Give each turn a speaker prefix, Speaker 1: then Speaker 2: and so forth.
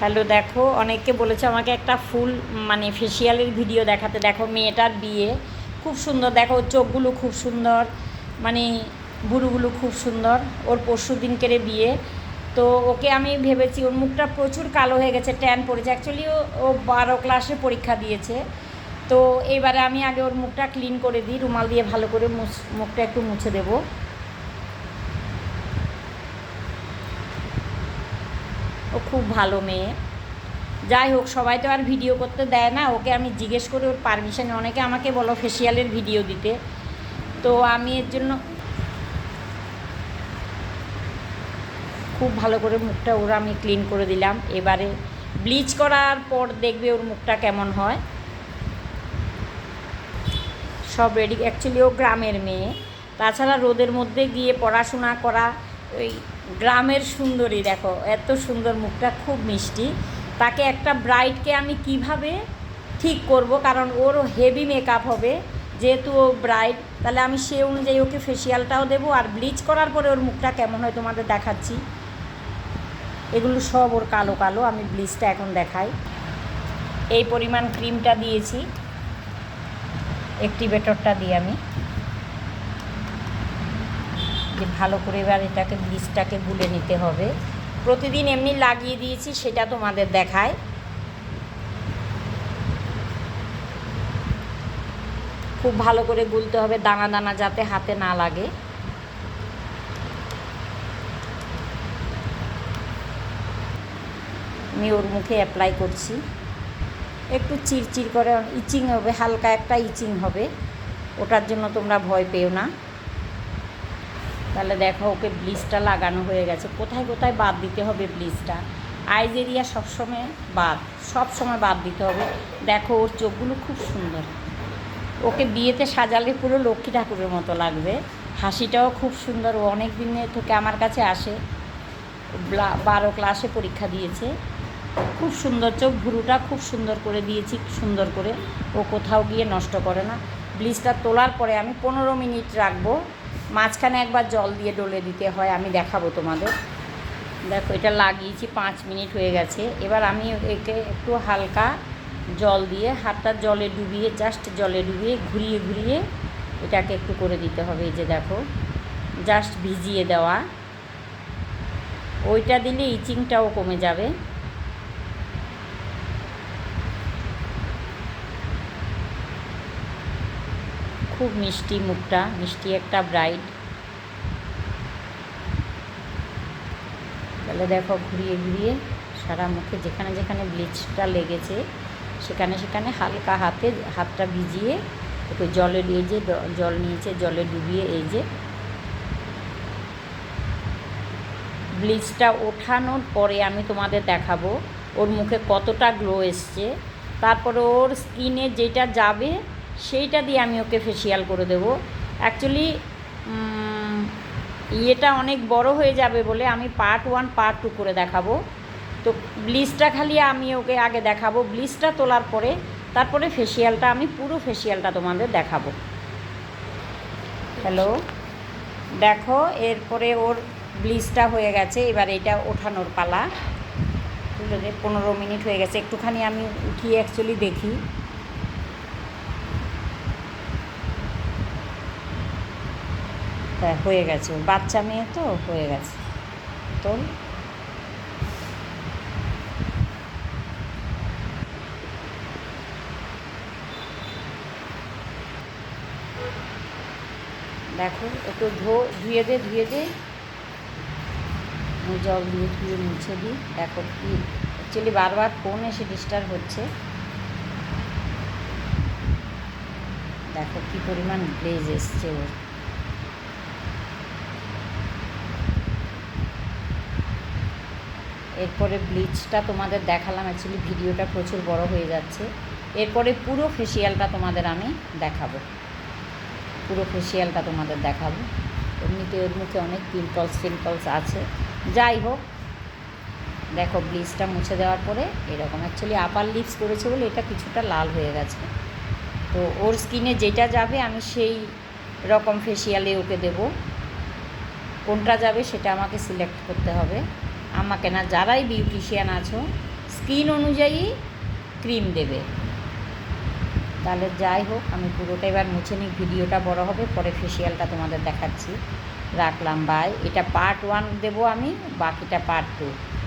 Speaker 1: Hello, দেখো অনেকে বলেছে আমাকে একটা ফুল মানে ফেসিয়ালের ভিডিও দেখাতে। দেখো মেয়েটার বিয়ে, খুব সুন্দর। দেখো ওর চোখগুলো খুব সুন্দর, মানে ভুরুগুলো খুব সুন্দর। ওর পরশু দিনকেরে বিয়ে। তো ওকে আমি ভেবেছি, ওর মুখটা প্রচুর কালো হয়ে গেছে, ট্যান পড়েছে। অ্যাকচুয়ালি ও 12 ক্লাসে পরীক্ষা দিয়েছে। তো এইবারে আমি আগে ওর মুখটা ক্লিন করে দিই, রুমাল দিয়ে ভালো করে মুখটা একটু মুছে দেবো। ও খুব ভালো মেয়ে। যাই হোক, সবাই তো আর ভিডিও করতে দেয় না। ওকে আমি জিজ্ঞেস করে ওর পারমিশনে, অনেকে আমাকে বলো ফেসিয়ালের ভিডিও দিতে, তো আমি এর জন্য খুব ভালো করে মুখটা ওর আমি ক্লিন করে দিলাম। এবারে ব্লিচ করার পর দেখবে ওর মুখটা কেমন হয়। সব রেডি। অ্যাকচুয়ালি ও গ্রামের মেয়ে, তাছাড়া রোদের মধ্যে গিয়ে পড়াশোনা করা। ওই গ্রামের সুন্দরী, দেখো এত সুন্দর মুখটা, খুব মিষ্টি। তাকে একটা ব্রাইডকে আমি কিভাবে ঠিক করব, কারণ ওর হেভি মেকআপ হবে, যেহেতু ও ব্রাইড, তাহলে আমি সে অনুযায়ী ওকে ফেসিয়ালটাও দেবো, আর ব্লিচ করার পরে ওর মুখটা কেমন হয় তোমাদের দেখাচ্ছি। এগুলো সব ওর কালো কালো, আমি ব্লিচটা এখন দেখাই। এই পরিমাণ ক্রিমটা দিয়েছি, অ্যাক্টিভেটরটা দিয়ে আমি যে ভালো করে এবার এটাকে ব্লিচটাকে গুলে নিতে হবে। প্রতিদিন এমনি লাগিয়ে দিয়েছি, সেটা তোমাদের দেখায়। খুব ভালো করে গুলতে হবে, দানা দানা যাতে হাতে না লাগে। আমি ওর মুখে অ্যাপ্লাই করছি। একটু চিরচির করে ইচিং হবে, হালকা একটা ইচিং হবে, ওটার জন্য তোমরা ভয় পেও না। তাহলে দেখো ওকে ব্লিচটা লাগানো হয়ে গেছে। কোথায় কোথায় বাদ দিতে হবে ব্লিচটা, আইজ এরিয়া সবসময় বাদ দিতে হবে। দেখো ওর চোখগুলো খুব সুন্দর, ওকে বিয়েতে সাজালে পুরো লক্ষ্মী ঠাকুরের মতো লাগবে। হাসিটাও খুব সুন্দর। ও অনেক দিনে থেকে আমার কাছে আসে, 12 ক্লাসে পরীক্ষা দিয়েছে। খুব সুন্দর চোখ, ভুরুটা খুব সুন্দর করে দিয়েছি, সুন্দর করে। ও কোথাও গিয়ে নষ্ট করে না। ব্লিচটা তোলার পরে আমি 15 মিনিট রাখবো, মাঝখানে একবার জল দিয়ে ডলে দিতে হয়, আমি দেখাবো তোমাদের। দেখো এটা লাগিয়েছি, 5 মিনিট হয়ে গেছে। এবার আমি একে একটু হালকা জল দিয়ে, হাতটা জলে ডুবিয়ে, জাস্ট জলে ডুবিয়ে ঘুরিয়ে ঘুরিয়ে এটাকে একটু করে দিতে হবে। এই যে দেখো, জাস্ট ভিজিয়ে দেওয়া, ওইটা দিলে ইচিংটাও কমে যাবে। খুব মিষ্টি মুখটা, মিষ্টি একটা ব্রাইড। তাহলে দেখো ঘুরিয়ে ঘুরিয়ে সারা মুখে যেখানে যেখানে ব্লিচটা লেগেছে সেখানে সেখানে হালকা হাতটা ভিজিয়ে একটু জলে দিয়ে, যে জল নিয়েছে জলে ডুবিয়ে, এই যে ব্লিচটা ওঠানোর পরে আমি তোমাদের দেখাবো ওর মুখে কতটা গ্লো এসছে। তারপরে ওর স্কিনে যেটা যাবে সেইটা দিয়ে আমি ওকে ফেসিয়াল করে দেবো। অ্যাকচুয়ালি ইয়েটা অনেক বড় হয়ে যাবে বলে আমি পার্ট 1 পার্ট 2 করে দেখাবো। তো ব্লিচটা খালি আমি ওকে আগে দেখাবো, ব্লিচটা তোলার পরে তারপরে ফেসিয়ালটা, আমি পুরো ফেসিয়ালটা তোমাদের দেখাবো। হ্যালো, দেখো এরপরে ওর ব্লিচটা হয়ে গেছে। এবার এটা ওঠানোর পালা। 15 মিনিট হয়ে গেছে, একটুখানি আমি উঠিয়ে অ্যাকচুয়ালি দেখি। হ্যাঁ হয়ে গেছে, বাচ্চা মেয়ে তো হয়ে গেছে। তো দেখো একটু ধুয়ে দে জল দিয়ে ধুয়ে মুছে দিই। দেখো কি, অ্যাকচুয়ালি বারবার ফোন এসে ডিস্টার্ব হচ্ছে। দেখো কি পরিমাণ গ্লেজ এসছে ওর। এরপরে ব্লিচটা তোমাদের দেখালাম, অ্যাকচুয়ালি ভিডিওটা প্রচুর বড় হয়ে যাচ্ছে। এরপরে পুরো ফেসিয়ালটা তোমাদের আমি দেখাবো, পুরো ফেসিয়ালটা তোমাদের দেখাবো। এমনিতে ওর মুখে অনেক পিম্পলস আছে। যাই হোক, দেখো ব্লিচটা মুছে দেওয়ার পরে এরকম, অ্যাকচুয়ালি আপার লিপস করেছে বলে এটা কিছুটা লাল হয়ে গেছে। তো ওর স্কিনে যেটা যাবে আমি সেই রকম ফেসিয়ালে ওকে দেব। কোনটা যাবে সেটা আমাকে সিলেক্ট করতে হবে, আমাকে না, যারাই বিউটিশিয়ান আছো স্কিন অনুযায়ী ক্রিম দেবে। তাহলে যাই হোক, আমি পুরোটা এবার মুছে নিই, ভিডিওটা বড় হবে, পরে ফেসিয়ালটা তোমাদের দেখাচ্ছি। রাখলাম, বাই। এটা পার্ট 1 দেবো আমি, বাকিটা পার্ট 2।